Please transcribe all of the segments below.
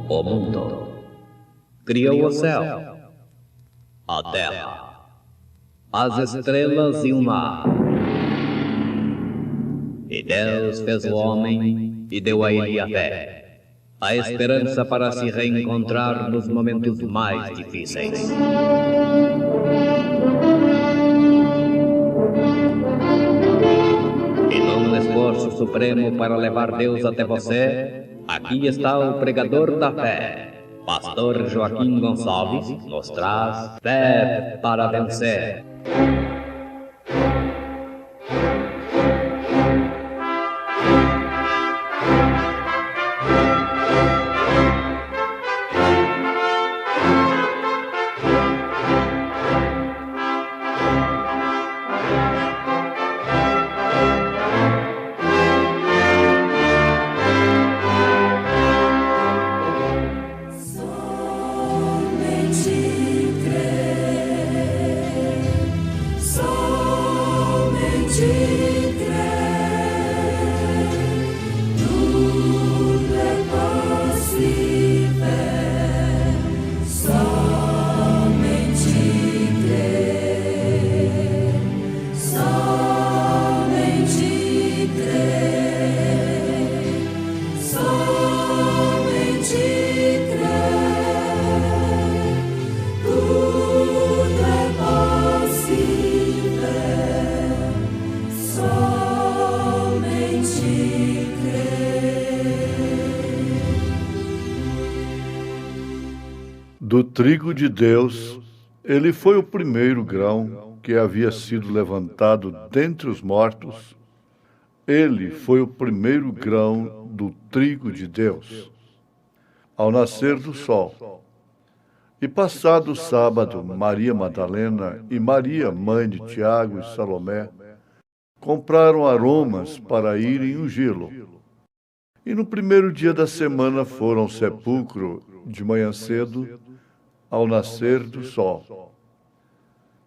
o mundo, criou o céu, a terra, as estrelas e o mar. E Deus fez o homem e deu a ele a fé, a esperança para se reencontrar nos momentos mais difíceis. E num esforço supremo para levar Deus até você, aqui está o pregador da fé. Pastor Joaquim Gonçalves nos traz fé para vencer. Do trigo de Deus, ele foi o primeiro grão que havia sido levantado dentre os mortos. Ele foi o primeiro grão do trigo de Deus, ao nascer do sol. E passado o sábado, Maria Madalena e Maria, mãe de Tiago e Salomé, compraram aromas para irem ungí-lo. E no primeiro dia da semana foram ao sepulcro de manhã cedo, ao nascer do sol.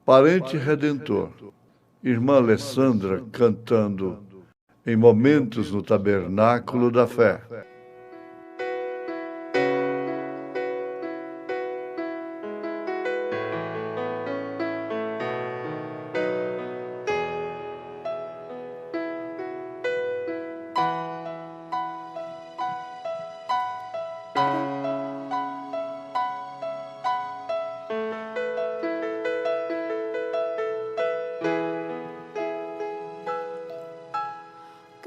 Parente Redentor, irmã Alessandra cantando em momentos no tabernáculo da fé.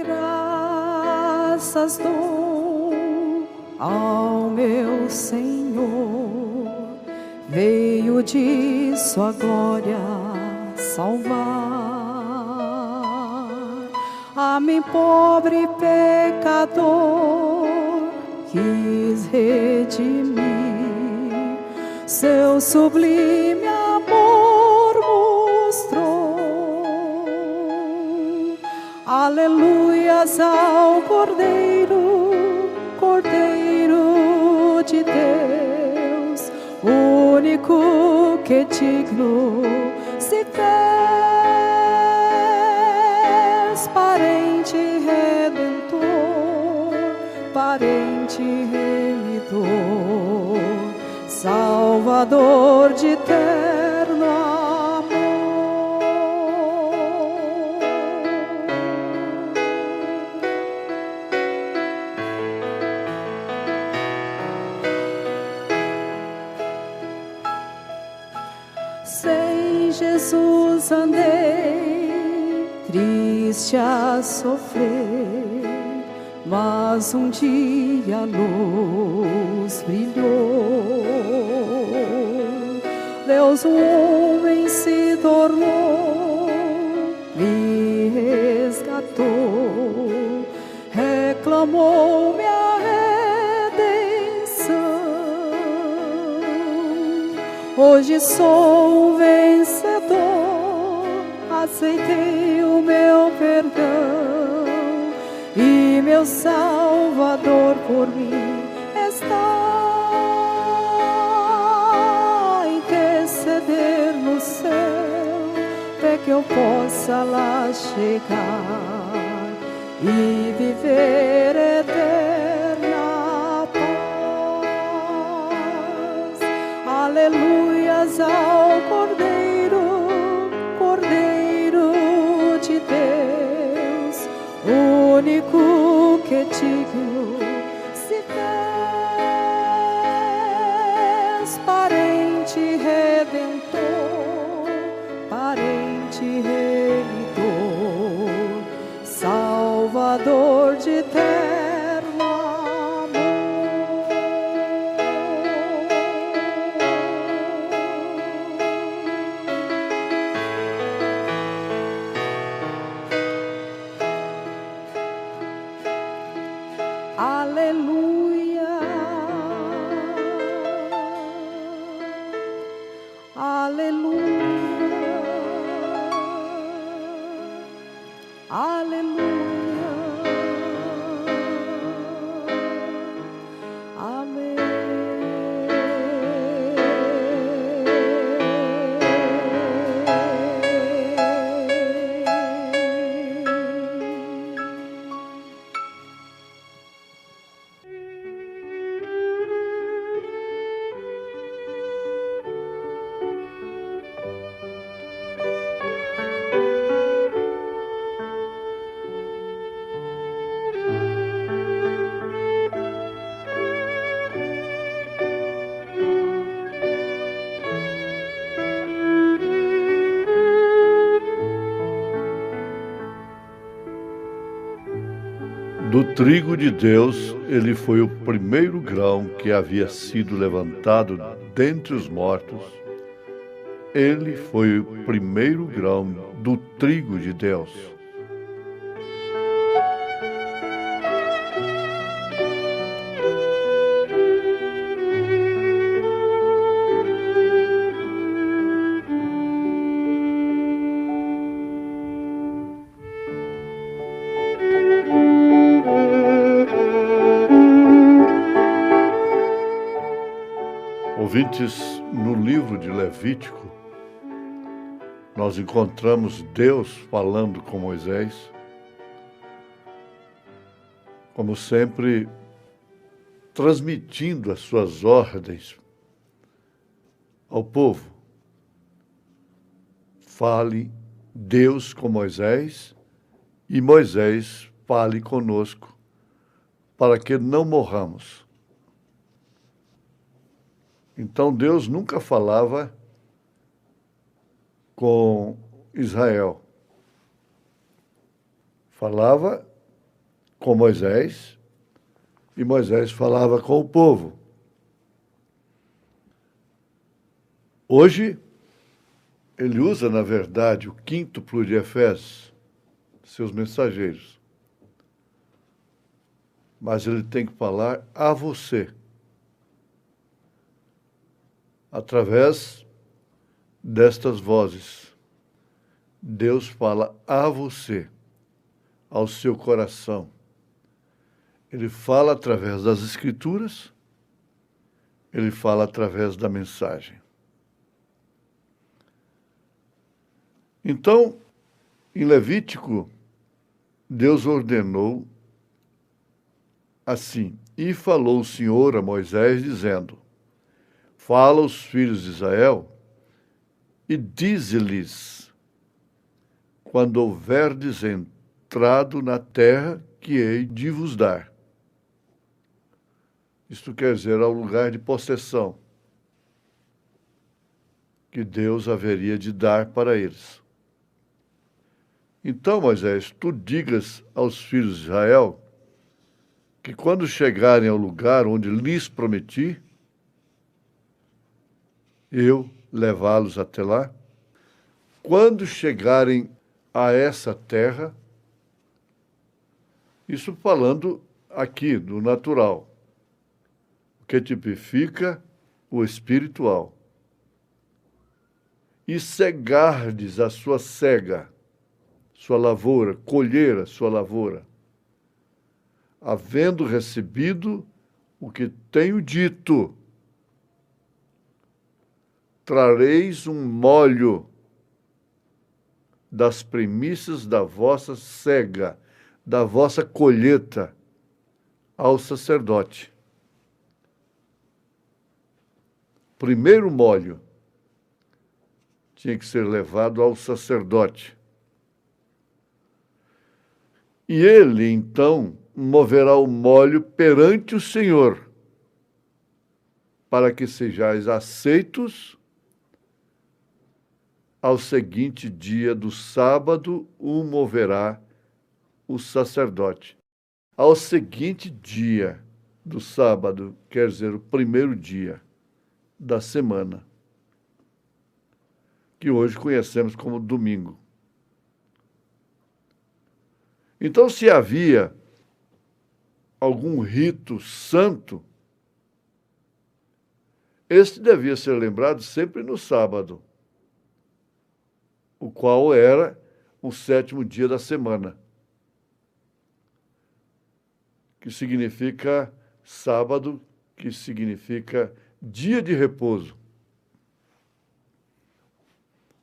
Graças dou ao meu Senhor, veio de sua glória salvar a mim, pobre pecador, quis redimir, seu sublime amor mostrou. Aleluias ao Cordeiro, Cordeiro de Deus, único que digno se fez, parente redentor, parente remidor, Salvador de eterno amor. Sem Jesus andei, triste a sofrer, mas um dia a luz brilhou. Deus, um homem se tornou, me resgatou, reclamou minha redenção. Hoje sou um vencedor, aceitei o meu perdão, e meu Salvador por mim está a interceder no céu, até que eu possa lá chegar e viver eterna paz. aleluias ao Cordeiro, Cordeiro de Deus, único que digno se fez, parente redentor, parente remidor, Salvador de eterno amor. Aleluia, aleluia, aleluia, amém. Do trigo de Deus, ele foi o primeiro grão que havia sido levantado dentre os mortos. Ele foi o primeiro grão do trigo de Deus. Ouvintes, no livro de Levítico, nós encontramos Deus falando com Moisés, como sempre, transmitindo as suas ordens ao povo. Fale Deus com Moisés e Moisés fale conosco, para que não morramos. Então Deus nunca falava com Israel. Falava com Moisés e Moisés falava com o povo. Hoje, ele usa, na verdade, o quíntuplo de Efésios, seus mensageiros. Mas ele tem que falar a você. Através destas vozes, Deus fala a você, ao seu coração. Ele fala através das Escrituras, ele fala através da mensagem. Então, em Levítico, Deus ordenou assim: e falou o Senhor a Moisés, dizendo: fala aos filhos de Israel e dize-lhes, quando houverdes entrado na terra que hei de vos dar. Isto quer dizer, ao lugar de possessão que Deus haveria de dar para eles. Então, Moisés, tu digas aos filhos de Israel que quando chegarem ao lugar onde lhes prometi, eu levá-los até lá, quando chegarem a essa terra, isso falando aqui do natural, que tipifica o espiritual, e cegardes a sua cega, sua lavoura, colher a sua lavoura, havendo recebido o que tenho dito, trareis um molho das primícias da vossa cega, da vossa colheita, ao sacerdote. primeiro molho tinha que ser levado ao sacerdote. E ele, então, moverá o molho perante o Senhor, para que sejais aceitos ao seguinte dia do sábado, o moverá o sacerdote. Ao seguinte dia do sábado, quer dizer, o primeiro dia da semana, que hoje conhecemos como domingo. Então, se havia algum rito santo, este devia ser lembrado sempre no sábado, o qual era o sétimo dia da semana, que significa sábado, que significa dia de repouso.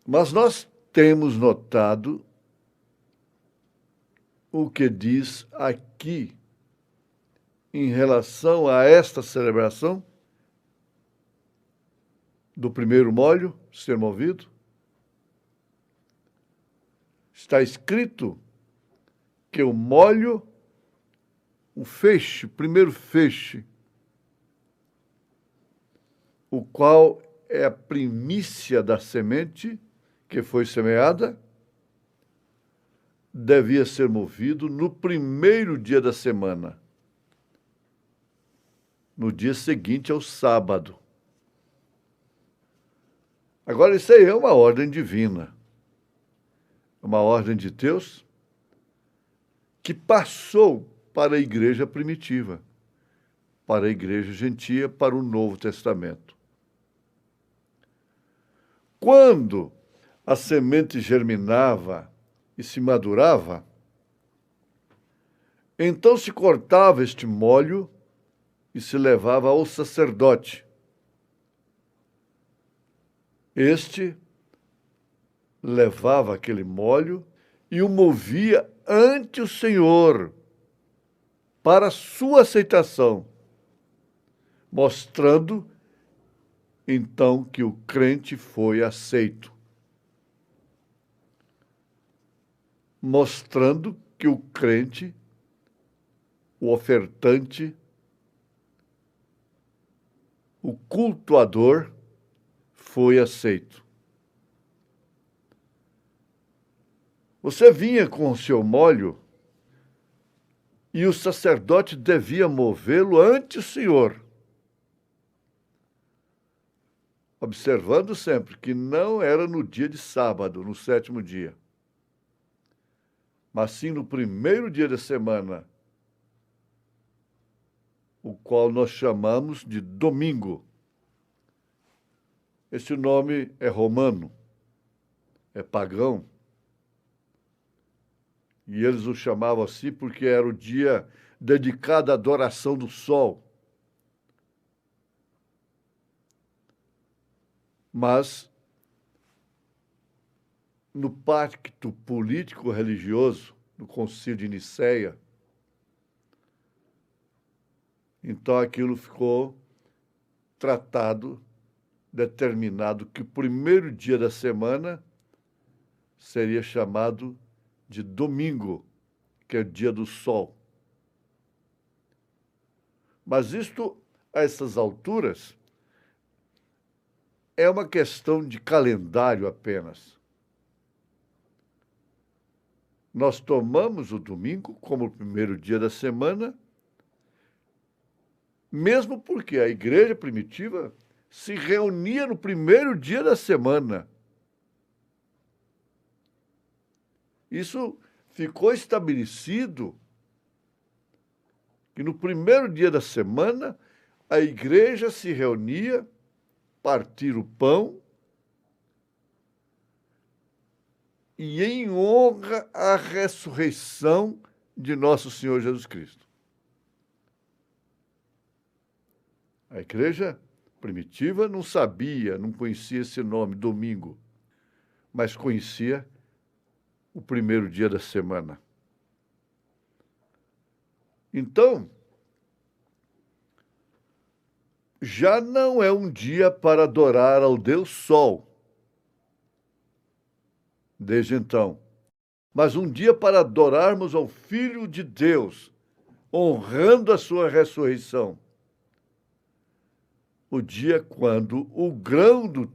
Mas nós temos notado o que diz aqui em relação a esta celebração do primeiro molho ser movido. Está escrito que o molho, o feixe, o primeiro feixe, o qual é a primícia da semente que foi semeada, devia ser movido no primeiro dia da semana, no dia seguinte ao sábado. Agora, isso aí é uma ordem divina, uma ordem de Deus que passou para a igreja primitiva, para a igreja gentia, para o Novo Testamento. Quando a semente germinava e se madurava, então se cortava este molho e se levava ao sacerdote. Este levava aquele molho e o movia ante o Senhor para sua aceitação, mostrando então que o crente foi aceito. Mostrando que o crente, o ofertante, o cultuador, foi aceito. Você vinha com o seu molho e o sacerdote devia movê-lo ante o Senhor, observando sempre que não era no dia de sábado, no sétimo dia, mas sim no primeiro dia da semana, o qual nós chamamos de domingo. Esse nome é romano, é pagão, e eles o chamavam assim porque era o dia dedicado à adoração do sol. Mas, no pacto político-religioso, no Concílio de Nicéia, então aquilo ficou tratado, determinado que o primeiro dia da semana seria chamado de domingo, que é o dia do sol. Mas isto, a essas alturas, é uma questão de calendário apenas. Nós tomamos o domingo como o primeiro dia da semana, mesmo porque a igreja primitiva se reunia no primeiro dia da semana. Isso ficou estabelecido que no primeiro dia da semana a igreja se reunia, partir o pão e em honra à ressurreição de nosso Senhor Jesus Cristo. A igreja primitiva não sabia, não conhecia esse nome, domingo, mas conhecia o primeiro dia da semana. Então, já não é um dia para adorar ao Deus Sol, desde então, mas um dia para adorarmos ao Filho de Deus, honrando a sua ressurreição. O dia quando o grão de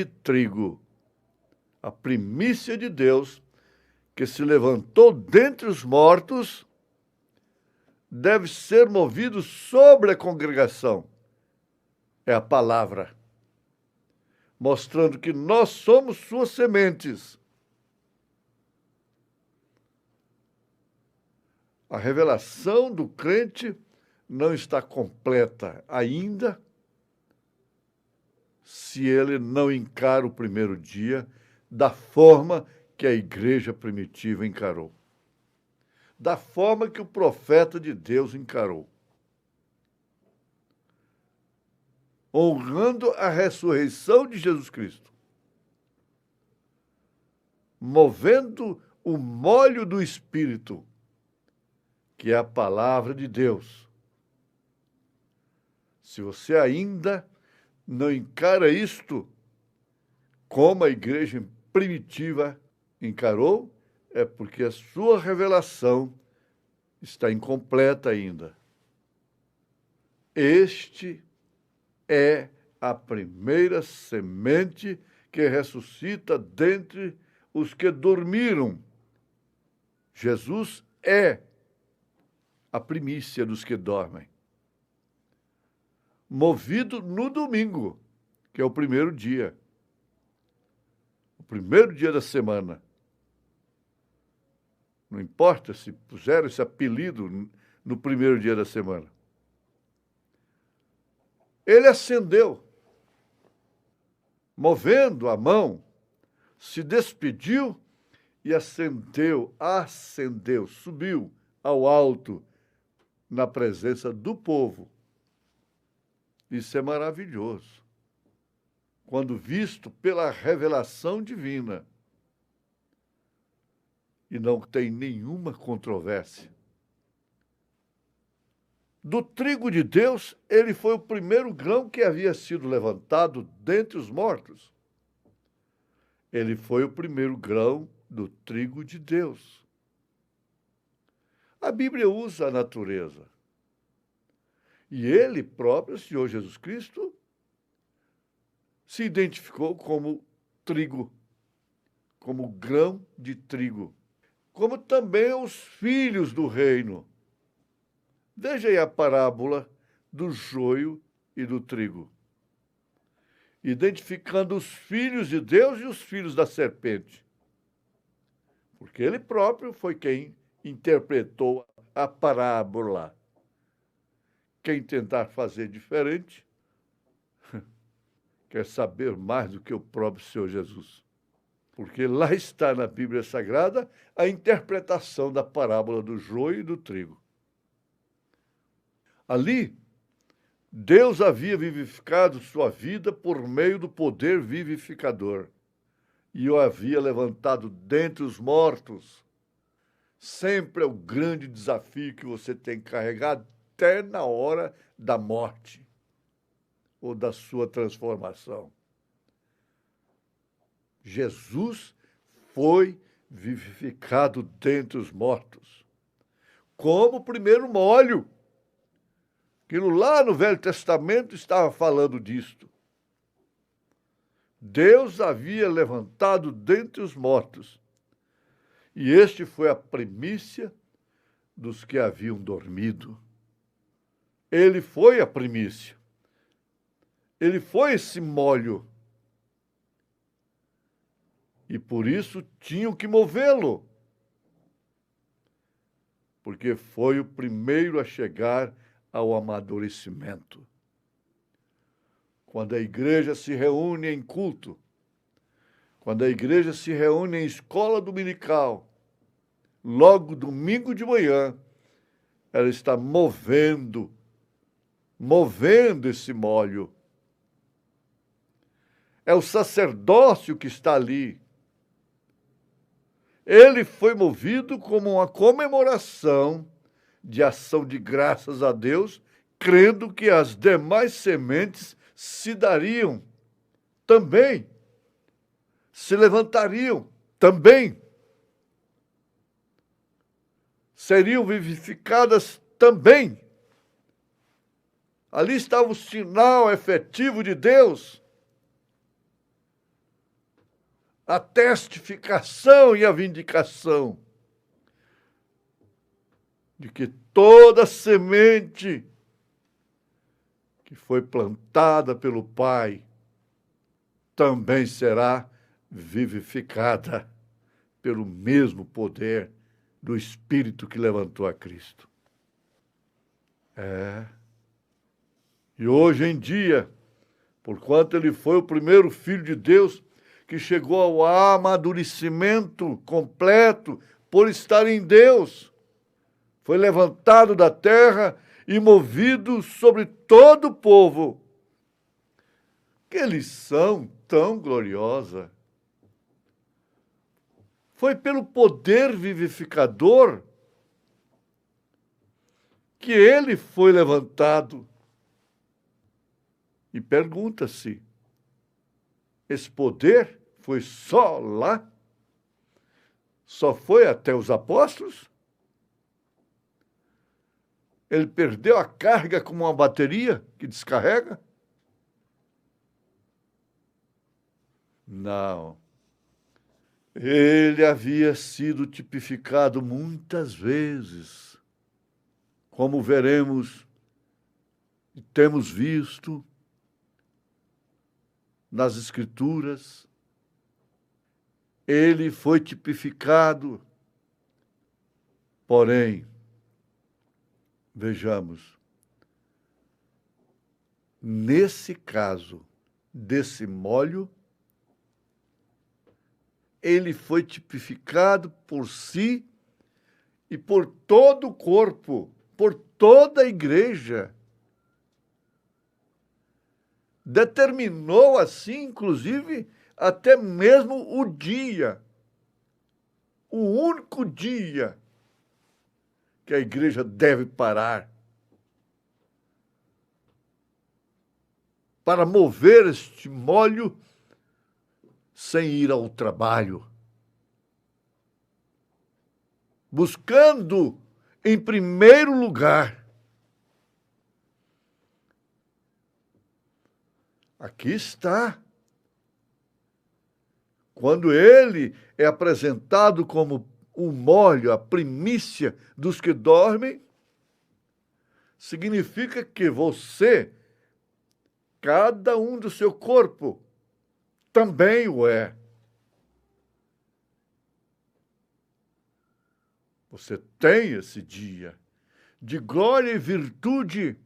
trigo, a primícia de Deus, que se levantou dentre os mortos, deve ser movido sobre a congregação. É a palavra, mostrando que nós somos suas sementes. A revelação do crente não está completa ainda se ele não encara o primeiro dia da forma que a igreja primitiva encarou, da forma que o profeta de Deus encarou, honrando a ressurreição de Jesus Cristo, movendo o molho do Espírito, que é a palavra de Deus. Se você ainda não encara isto como a igreja primitiva encarou, é porque a sua revelação está incompleta ainda. Este é a primeira semente que ressuscita dentre os que dormiram. Jesus é a primícia dos que dormem. Movido no domingo, que é o primeiro dia da semana. Não importa se puseram esse apelido no primeiro dia da semana. Ele ascendeu, movendo a mão, se despediu e ascendeu, subiu ao alto, na presença do povo. Isso é maravilhoso. Quando visto pela revelação divina. E não tem nenhuma controvérsia. Do trigo de Deus, ele foi o primeiro grão que havia sido levantado dentre os mortos. Ele foi o primeiro grão do trigo de Deus. A Bíblia usa a natureza. E ele próprio, o Senhor Jesus Cristo, se identificou como trigo, como grão de trigo, como também os filhos do reino. Veja aí a parábola do joio e do trigo, identificando os filhos de Deus e os filhos da serpente, porque ele próprio foi quem interpretou a parábola. Quem tentar fazer diferente quer saber mais do que o próprio Senhor Jesus. Porque lá está na Bíblia Sagrada a interpretação da parábola do joio e do trigo. Ali, Deus havia vivificado sua vida por meio do poder vivificador e o havia levantado dentre os mortos. Sempre é o grande desafio que você tem que carregar até na hora da morte ou da sua transformação. Jesus foi vivificado dentre os mortos, como o primeiro molho. Aquilo lá no Velho Testamento estava falando disto. Deus havia levantado dentre os mortos, e este foi a primícia dos que haviam dormido. Ele foi a primícia. Ele foi esse molho. E por isso tinham que movê-lo. Porque foi o primeiro a chegar ao amadurecimento. Quando a igreja se reúne em culto, quando a igreja se reúne em escola dominical, logo domingo de manhã, ela está movendo esse molho. É o sacerdócio que está ali. Ele foi movido como uma comemoração de ação de graças a Deus, crendo que as demais sementes se dariam também, se levantariam também, seriam vivificadas também. Ali estava o sinal efetivo de Deus, a testificação e a vindicação de que toda semente que foi plantada pelo Pai também será vivificada pelo mesmo poder do Espírito que levantou a Cristo. E hoje em dia, porquanto ele foi o primeiro Filho de Deus que chegou ao amadurecimento completo por estar em Deus, foi levantado da terra e movido sobre todo o povo. Que lição tão gloriosa! Foi pelo poder vivificador que ele foi levantado. E pergunta-se, esse poder foi só lá? Só foi até os apóstolos? Ele perdeu a carga como uma bateria que descarrega? Não. Ele havia sido tipificado muitas vezes, como veremos e temos visto nas Escrituras. Ele foi tipificado, porém, vejamos, nesse caso desse molho, ele foi tipificado por si e por todo o corpo, por toda a igreja. Determinou assim, inclusive, até mesmo o dia, o único dia que a igreja deve parar para mover este molho sem ir ao trabalho, buscando, em primeiro lugar, aqui está, quando ele é apresentado como o molho, a primícia dos que dormem, significa que você, cada um do seu corpo, também o é. Você tem esse dia de glória e virtude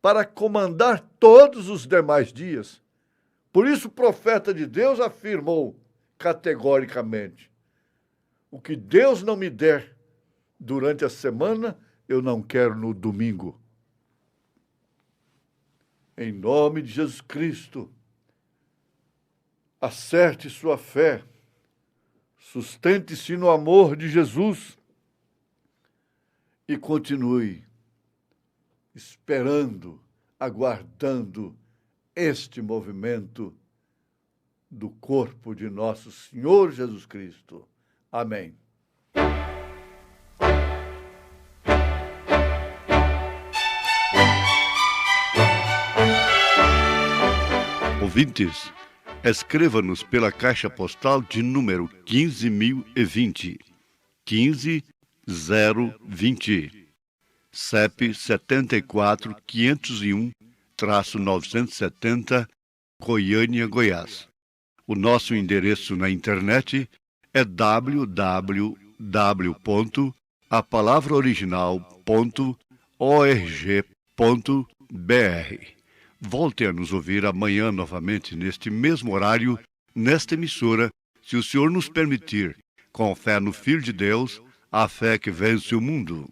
para comandar todos os demais dias. Por isso o profeta de Deus afirmou categoricamente: o que Deus não me der durante a semana, eu não quero no domingo. Em nome de Jesus Cristo, acerte sua fé, sustente-se no amor de Jesus e continue esperando, aguardando este movimento do corpo de nosso Senhor Jesus Cristo. Amém. Ouvintes, escreva-nos pela caixa postal de número 15.020, 15020, CEP 74.501-970, Goiânia, Goiás. O nosso endereço na internet é www.apalavraoriginal.org.br. Volte a nos ouvir amanhã novamente, neste mesmo horário, nesta emissora, se o Senhor nos permitir, com fé no Filho de Deus, a fé que vence o mundo.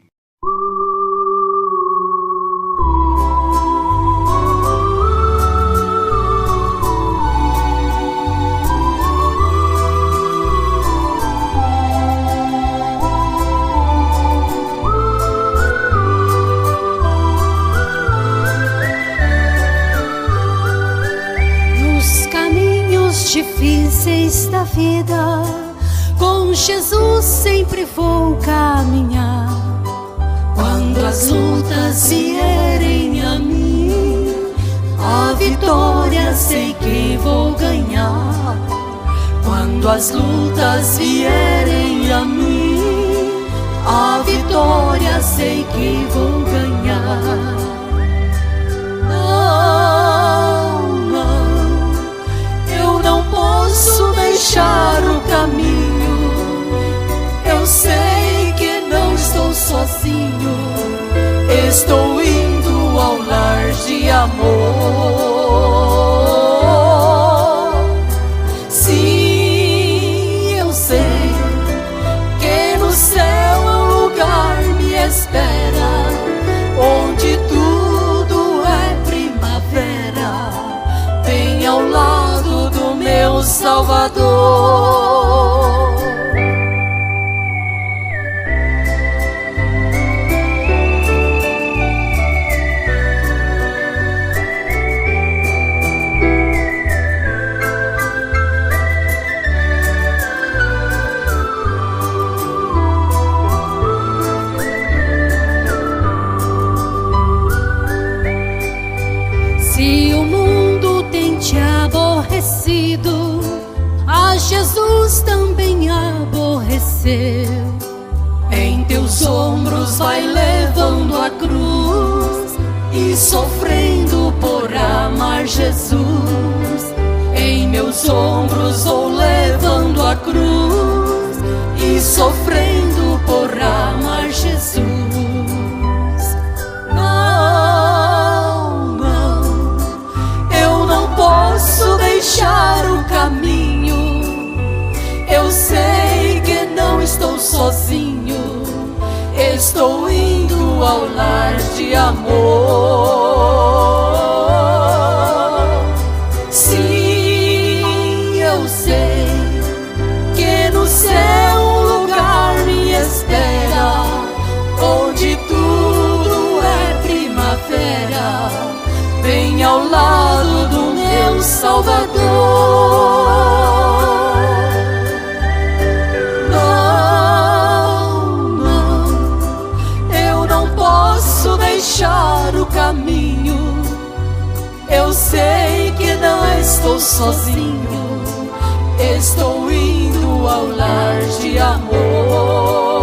da vida, com Jesus sempre vou caminhar. Quando as lutas vierem a mim, a vitória sei que vou ganhar. Quando as lutas vierem a mim, a vitória sei que vou ganhar. Eu não posso deixar o caminho. Eu sei que não estou sozinho. Estou indo ao lar de amor. Sim, eu sei que no céu um lugar me espera, onde tudo é primavera, bem ao lado do meu Salvador. Se o mundo tem te aborrecido, a Jesus também aborreceu. Em teus ombros vai levando a cruz e sofrendo por amar Jesus. Em meus ombros vou levando a cruz e sofrendo por amar Jesus. Posso deixar o caminho. Eu sei que não estou sozinho. Estou indo ao lar de amor. Sim, eu sei que no céu um lugar me espera, onde tudo é primavera, bem ao lado do meu Salvador. Não, eu não posso deixar o caminho. Eu sei que não estou sozinho. Estou indo ao lar de amor.